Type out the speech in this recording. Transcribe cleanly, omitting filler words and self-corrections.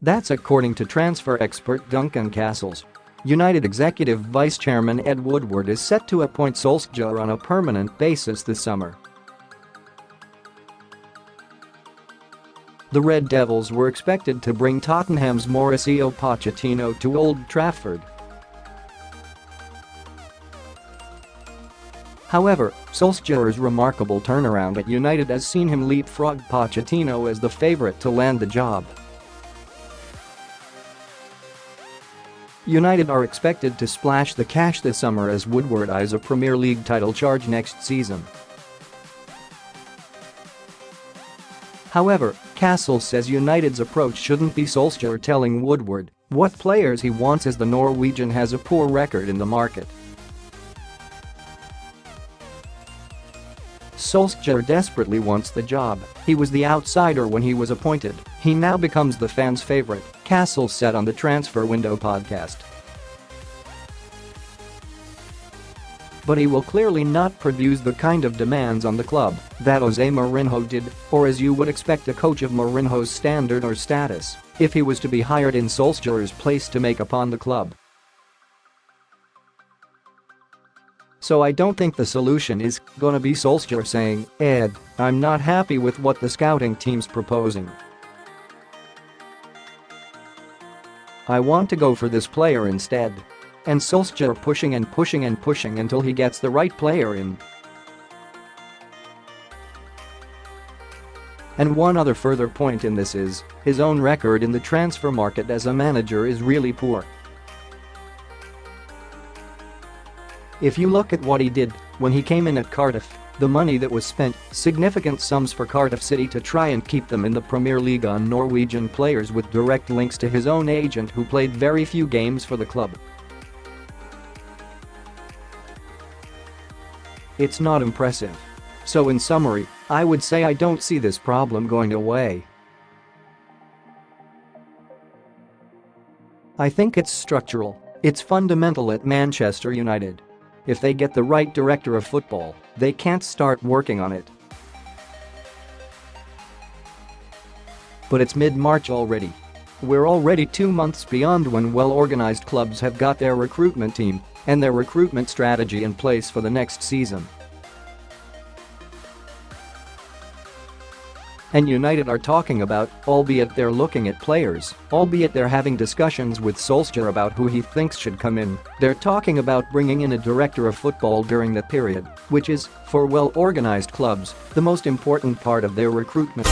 That's according to transfer expert Duncan Castles. United Executive Vice Chairman Ed Woodward is set to appoint Solskjaer on a permanent basis this summer. The Red Devils were expected to bring Tottenham's Mauricio Pochettino to Old Trafford. However, Solskjaer's remarkable turnaround at United has seen him leapfrog Pochettino as the favourite to land the job. United are expected to splash the cash this summer as Woodward eyes a Premier League title charge next season. However, Castles says United's approach shouldn't be Solskjaer telling Woodward what players he wants, as the Norwegian has a poor record in the market. Solskjaer desperately wants the job. He was the outsider when he was appointed. He now becomes the fans' favorite, Castles said on the Transfer Window podcast. But he will clearly not produce the kind of demands on the club that Jose Mourinho did, or as you would expect a coach of Mourinho's standard or status, if he was to be hired in Solskjaer's place to make upon the club. So I don't think the solution is gonna be Solskjaer saying, "Ed, I'm not happy with what the scouting team's proposing. I want to go for this player instead." And Solskjaer pushing and pushing and pushing until he gets the right player in. And one other further point in this is, his own record in the transfer market as a manager is really poor. If you look at what he did when he came in at Cardiff, the money that was spent, significant sums for Cardiff City to try and keep them in the Premier League on Norwegian players with direct links to his own agent who played very few games for the club. It's not impressive. So in summary, I would say I don't see this problem going away. I think it's structural. It's fundamental at Manchester United. If they get the right director of football, they can't start working on it. But it's mid-March already. We're already 2 months beyond when well-organised clubs have got their recruitment team and their recruitment strategy in place for the next season. And United are talking about, albeit they're looking at players, albeit they're having discussions with Solskjaer about who he thinks should come in, they're talking about bringing in a director of football during that period, which is, for well-organised clubs, the most important part of their recruitment.